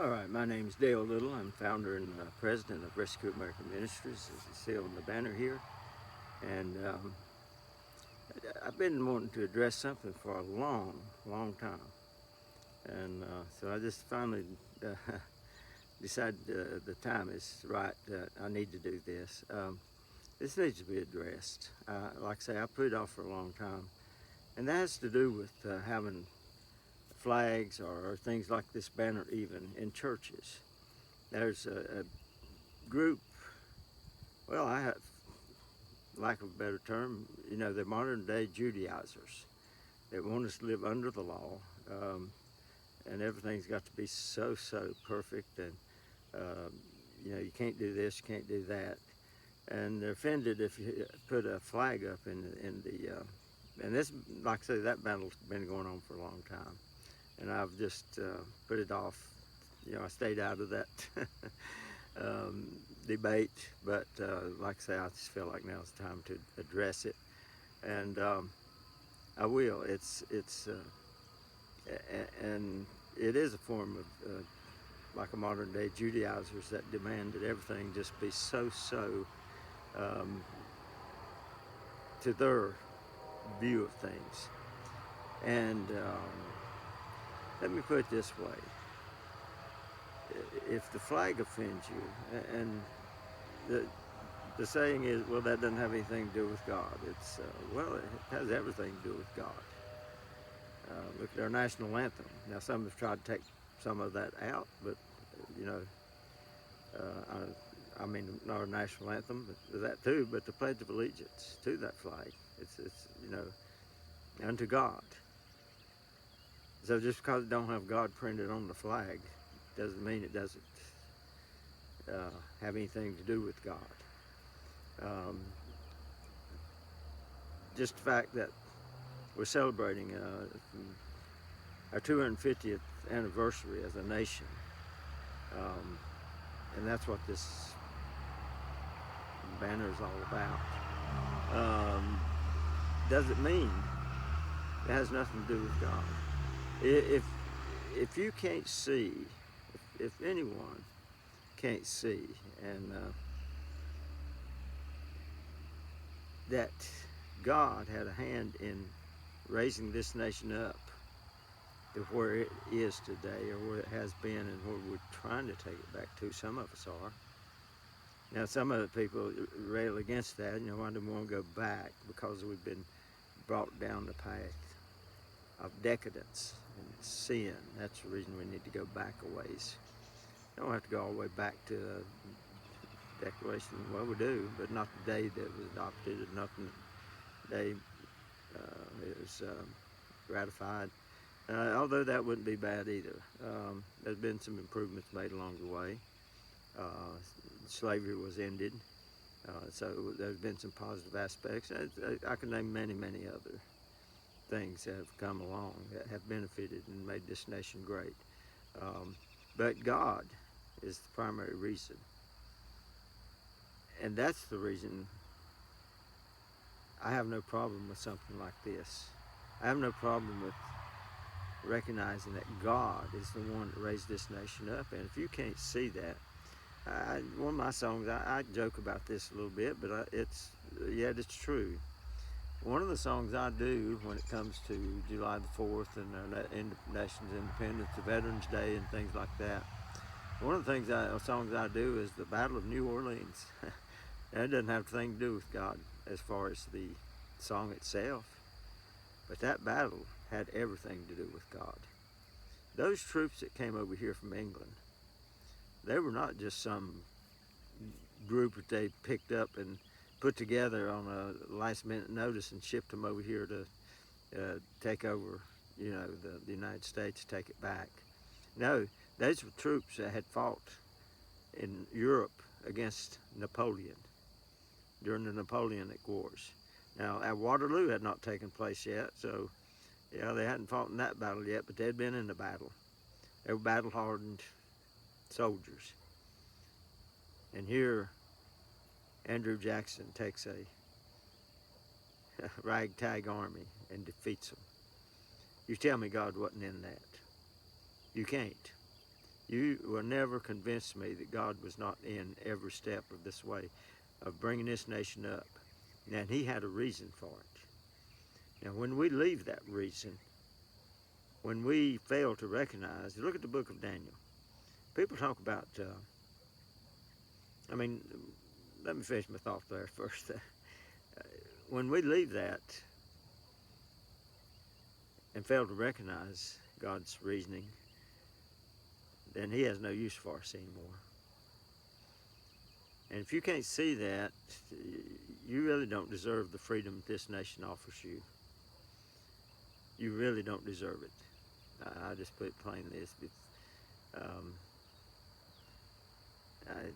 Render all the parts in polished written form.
All right, my name's Dale Little. I'm founder and president of Rescue American Ministries, as you see on the banner here. And I've been wanting to address something for a long time. And so I just finally decided the time is right that I need to do this. This needs to be addressed. Like I say, I put it off for a long time. And that has to do with having flags or things like this banner even in churches. There's a group, well, I have, lack of a better term, they're modern day Judaizers that want us to live under the law, and everything's got to be so perfect, and you can't do this, you can't do that, and they're offended if you put a flag up in the and this, like I say, that battle's been going on for a long time, and I've just put it off. I stayed out of that debate, but like I say, I just feel like now's the time to address it, and I will. And it is a form of like a modern day Judaizers that demand that everything just be so um, to their view of things. And let me put it this way: if the flag offends you, and the saying is, well, that doesn't have anything to do with God. It's, well, it has everything to do with God. Look at our national anthem. Now, some have tried to take some of that out, but, you know, I mean, not our national anthem, but that too, but the Pledge of Allegiance to that flag. It's unto God. So just because it don't have God printed on the flag doesn't mean it doesn't have anything to do with God. Just the fact that we're celebrating our 250th anniversary as a nation, and that's what this banner is all about. Doesn't mean it has nothing to do with God. If you can't see, if anyone can't see, and that God had a hand in raising this nation up to where it is today, or where it has been, and where we're trying to take it back to. Some of us are. Now, some other people rail against that. I don't want to go back because we've been brought down the path of decadence and sin. That's the reason we need to go back a ways. You don't have to go all the way back to the Declaration. Well, we do, but not the day that it was adopted, and not the day it was ratified. Although that wouldn't be bad either. There's been some improvements made along the way. Slavery was ended, so there's been some positive aspects. I can name many other things that have come along that have benefited and made this nation great. But God is the primary reason. And that's the reason I have no problem with something like this. I have no problem with recognizing that God is the one that raised this nation up. And if you can't see that, one of my songs, I joke about this a little bit, but it's true. One of the songs I do when it comes to July the 4th and our nation's independence, the Veterans Day and things like that, one of the songs I do is the Battle of New Orleans. That doesn't have a thing to do with God as far as the song itself, but that battle had everything to do with God. Those troops that came over here from England, they were not just some group that they picked up and put together on a last minute notice and shipped them over here to take over, the United States, take it back. No, those were troops that had fought in Europe against Napoleon during the Napoleonic Wars. Now, at Waterloo had not taken place yet, so they hadn't fought in that battle yet, but they'd been in the battle. They were battle-hardened soldiers. And here, Andrew Jackson takes a ragtag army and defeats them. You tell me God wasn't in that. You can't. You will never convince me that God was not in every step of this way of bringing this nation up. And he had a reason for it. Now, when we leave that reason, when we fail to recognize, look at the book of Daniel. People talk about, let me finish my thought there first. When we leave that and fail to recognize God's reasoning, then he has no use for us anymore. And if you can't see that, you really don't deserve the freedom this nation offers you. You really don't deserve it. I just put it plainly.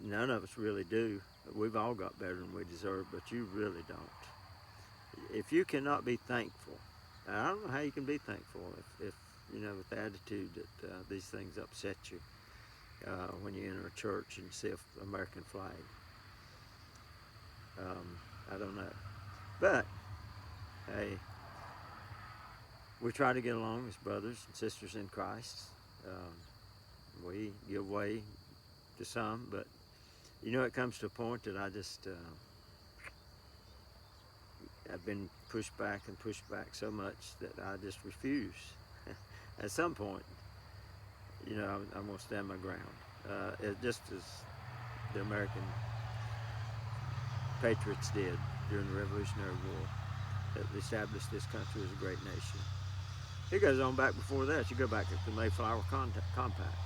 None of us really do. We've all got better than we deserve, but you really don't. If you cannot be thankful, I don't know how you can be thankful if with the attitude that these things upset you when you enter a church and see an American flag. I don't know. But, hey, we try to get along as brothers and sisters in Christ. We give way to some, but it comes to a point that I just, I've been pushed back so much that I just refuse. At some point, I'm going to stand my ground. Just as the American patriots did during the Revolutionary War, that established this country as a great nation. It goes on back before that. You go back to the Mayflower Compact.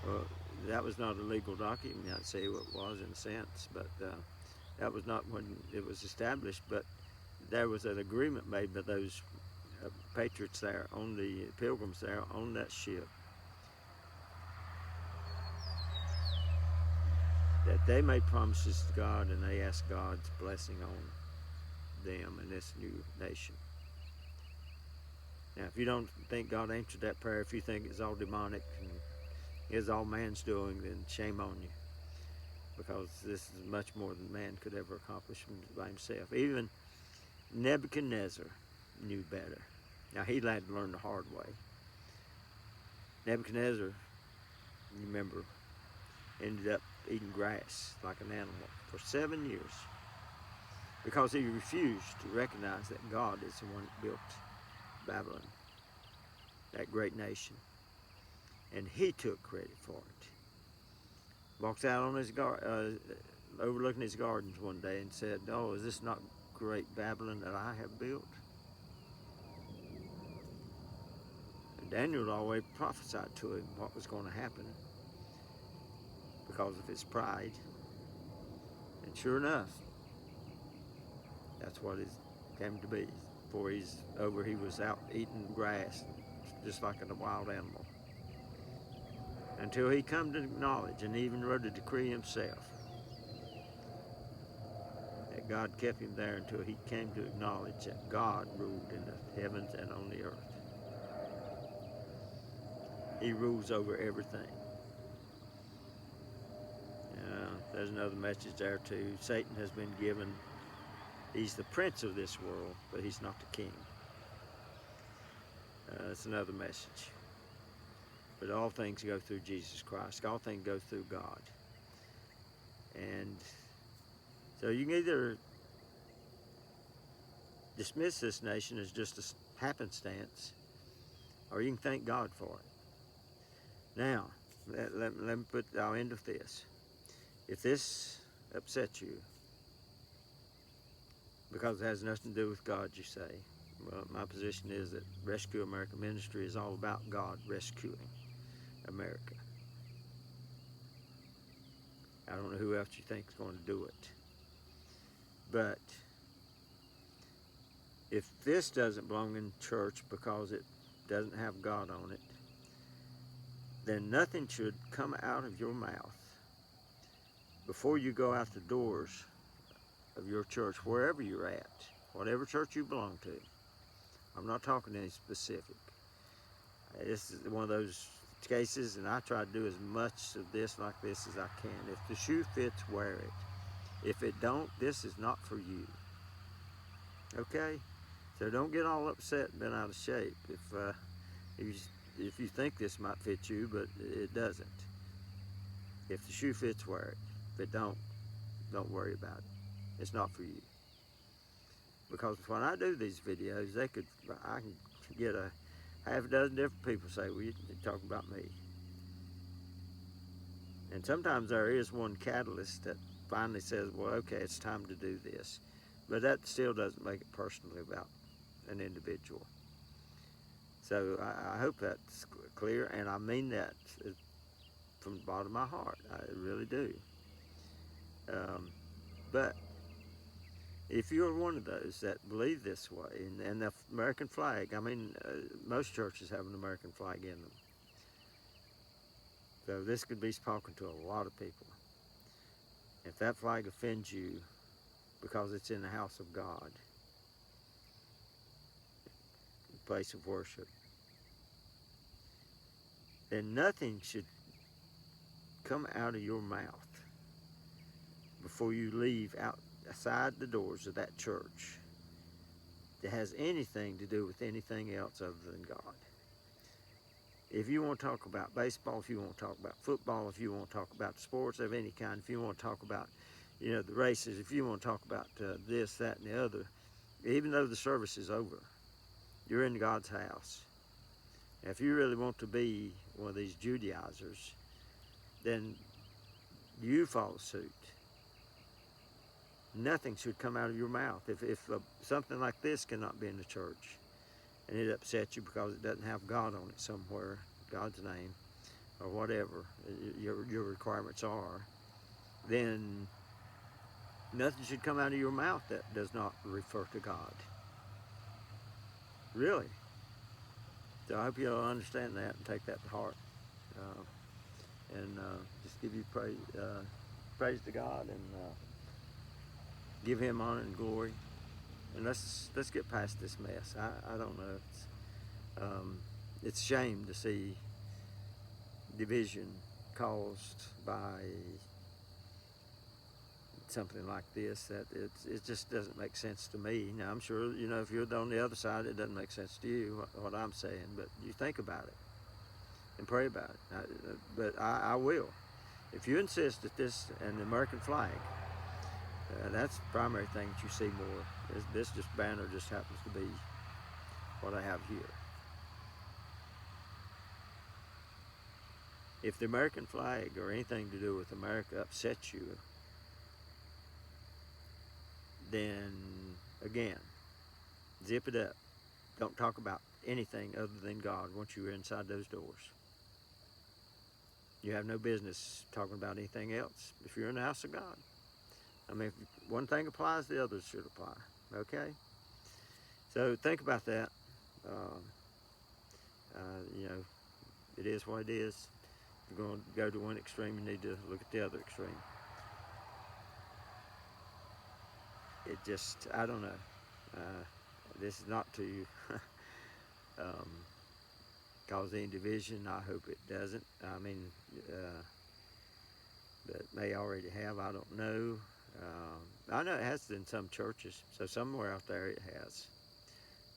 Well, that was not a legal document. I'd say what it was in a sense, but that was not when it was established. But there was an agreement made by those patriots there, on the pilgrims there, on that ship, that they made promises to God and they asked God's blessing on them and this new nation. Now, if you don't think God answered that prayer, if you think it's all demonic and it's all man's doing, then shame on you. Because this is much more than man could ever accomplish by himself. Even Nebuchadnezzar knew better. Now, he had to learn the hard way. Nebuchadnezzar, you remember, ended up eating grass like an animal for 7 years because he refused to recognize that God is the one that built Babylon, that great nation, and he took credit for it. Walks out on his overlooking his gardens one day and said, "Oh, is this not great Babylon that I have built?" And Daniel always prophesied to him what was going to happen because of his pride. And sure enough, that's what it came to be. Before he was out eating grass just like a wild animal. Until he come to acknowledge, and even wrote a decree himself, that God kept him there until he came to acknowledge that God ruled in the heavens and on the earth. He rules over everything. There's another message there too. Satan has been given, he's the prince of this world, but he's not the king. That's another message. But all things go through Jesus Christ. All things go through God. And so you can either dismiss this nation as just a happenstance, or you can thank God for it. Now, let me I'll end with this. If this upsets you, because it has nothing to do with God, you say, well, my position is that Rescue America Ministry is all about God rescuing America. I don't know who else you think is going to do it. But if this doesn't belong in church because it doesn't have God on it, then nothing should come out of your mouth before you go out the doors of your church, wherever you're at, whatever church you belong to. I'm not talking any specific. This is one of those cases, and I try to do as much of this like this as I can. If the shoe fits, wear it. If it don't, this is not for you. Okay? So don't get all upset and bent out of shape. If you if you think this might fit you, but it doesn't. If the shoe fits, wear it. If it don't worry about it. It's not for you. Because when I do these videos, I can get a half a dozen different people say, well, you're talking about me. And sometimes there is one catalyst that finally says, well, okay, it's time to do this. But that still doesn't make it personally about an individual. So I hope that's clear, and I mean that from the bottom of my heart. I really do. But if you're one of those that believe this way, and the American flag, I mean, most churches have an American flag in them. So this could be spoken to a lot of people. If that flag offends you because it's in the house of God, the place of worship, then nothing should come out of your mouth before you leave outside the doors of that church that has anything to do with anything else other than God. If you want to talk about baseball, if you want to talk about football, if you want to talk about sports of any kind, if you want to talk about, the races, if you want to talk about this, that, and the other, even though the service is over, you're in God's house. Now, if you really want to be one of these Judaizers, then you follow suit. Nothing should come out of your mouth. If something like this cannot be in the church, and it upsets you because it doesn't have God on it somewhere, God's name, or whatever your requirements are, then nothing should come out of your mouth that does not refer to God. Really. So I hope you'll understand that and take that to heart. And just give you praise to God, and give Him honor and glory. And let's get past this mess. I don't know. It's a shame to see division caused by something like this. That it just doesn't make sense to me. Now I'm sure if you're on the other side, it doesn't make sense to you what I'm saying. But you think about it and pray about it. But I will. If you insist that this and the American flag, that's the primary thing that you see more. This banner just happens to be what I have here. If the American flag or anything to do with America upsets you, then again, zip it up. Don't talk about anything other than God once you're inside those doors. You have no business talking about anything else if you're in the house of God. I mean, if one thing applies, the others should apply. Okay? So think about that. It is what it is. If you're going to go to one extreme, you need to look at the other extreme. It just, I don't know. This is not to cause any division. I hope it doesn't. I mean, that may already have. I don't know. I know it has in some churches. So somewhere out there it has.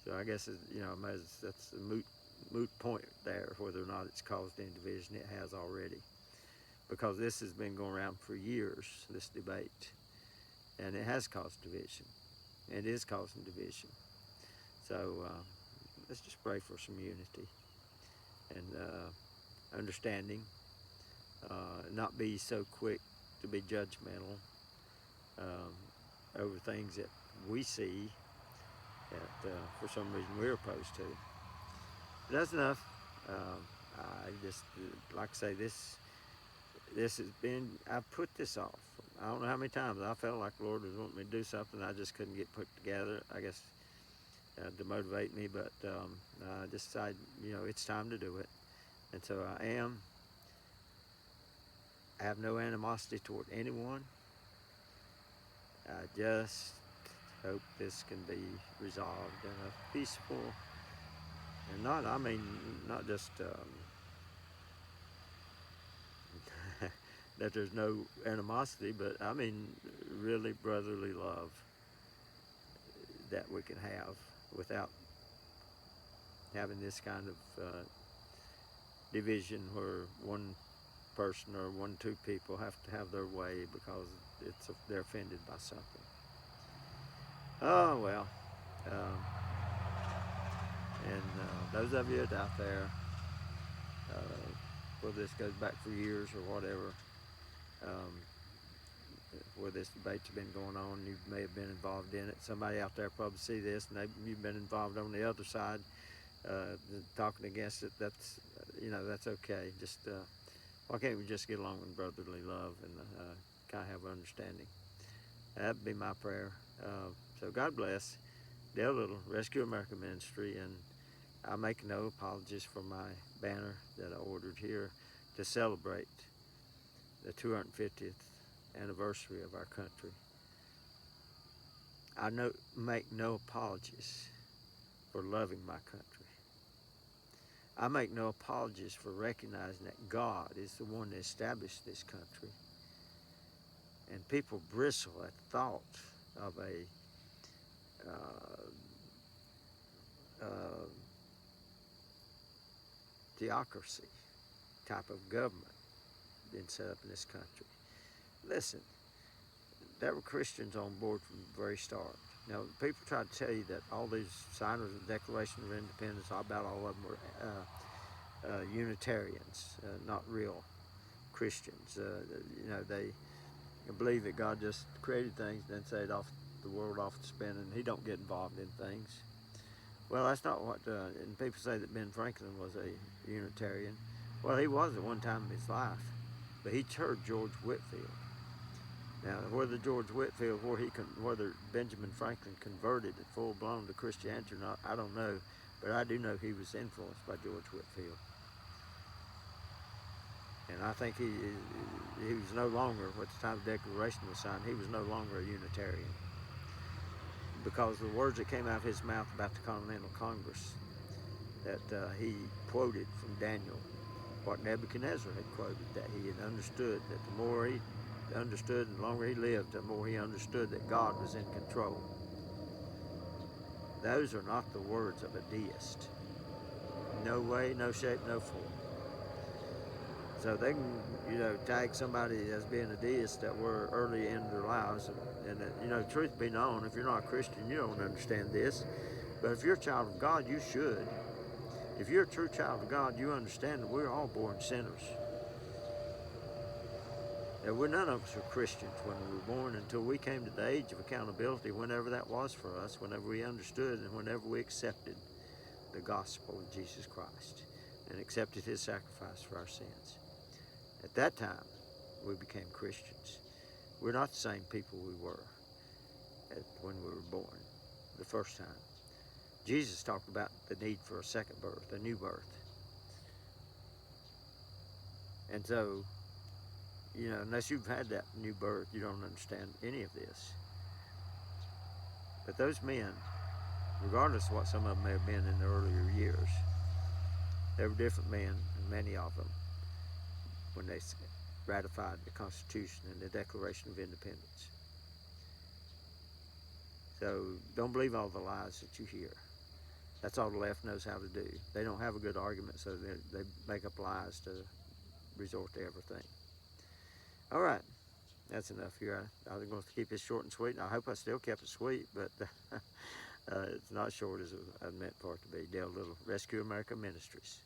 So I guess that's a moot point there, whether or not it's caused any division. It has already, because this has been going around for years, this debate, and it has caused division. It is causing division. So let's just pray for some unity and understanding. Not be so quick to be judgmental over things that we see that for some reason we're opposed to. But that's enough. I just, like I say, this has been, I've put this off. I don't know how many times I felt like the Lord was wanting me to do something I just couldn't get put together, I guess, to motivate me. But I decided, it's time to do it. And so I am. I have no animosity toward anyone. I just hope this can be resolved in a peaceful, and not just that there's no animosity, but I mean really brotherly love that we can have without having this kind of division where one person or two people have to have their way because they're offended by something. Oh well, um, and those of you out there, whether this goes back for years or whatever, um, where this debate's been going on, you may have been involved in it. Somebody out there probably see this, and you've been involved on the other side, talking against it. That's that's okay. Just why can't we just get along in brotherly love and kind of have understanding? That'd be my prayer. So God bless Dale Little Rescue America Ministry, and I make no apologies for my banner that I ordered here to celebrate the 250th anniversary of our country. I make no apologies for loving my country. I make no apologies for recognizing that God is the one that established this country. And people bristle at the thought of a theocracy type of government being set up in this country. Listen, there were Christians on board from the very start. Now, people try to tell you that all these signers of the Declaration of Independence, about all of them were Unitarians, not real Christians. They believe that God just created things and then set the world off to spin, and he don't get involved in things. Well, that's not what, and people say that Ben Franklin was a Unitarian. Well, he was at one time in his life, but he heard George Whitefield. Now, whether Benjamin Franklin converted it full blown to Christianity or not, I don't know, but I do know he was influenced by George Whitefield. And I think he was no longer, at the time the Declaration was signed, he was no longer a Unitarian. Because the words that came out of his mouth about the Continental Congress, that he quoted from Daniel, what Nebuchadnezzar had quoted, that he had understood, that the more he understood and the longer he lived, the more he understood that God was in control. Those are not the words of a deist. No way, no shape, no form. So they can, tag somebody as being a deist that were early in their lives. And truth be known, if you're not a Christian, you don't understand this. But if you're a child of God, you should. If you're a true child of God, you understand that we're all born sinners. That none of us were Christians when we were born until we came to the age of accountability, whenever that was for us, whenever we understood and whenever we accepted the gospel of Jesus Christ and accepted his sacrifice for our sins. At that time, we became Christians. We're not the same people we were when we were born the first time. Jesus talked about the need for a second birth, a new birth. And so, unless you've had that new birth, you don't understand any of this. But those men, regardless of what some of them may have been in the earlier years, they were different men, and many of them, when they ratified the Constitution and the Declaration of Independence. So don't believe all the lies that you hear. That's all the left knows how to do. They don't have a good argument, so they make up lies to resort to everything. All right, that's enough here. I was going to keep this short and sweet, and I hope I still kept it sweet, but it's not short as I meant for it to be. Dale Little, Rescue America Ministries.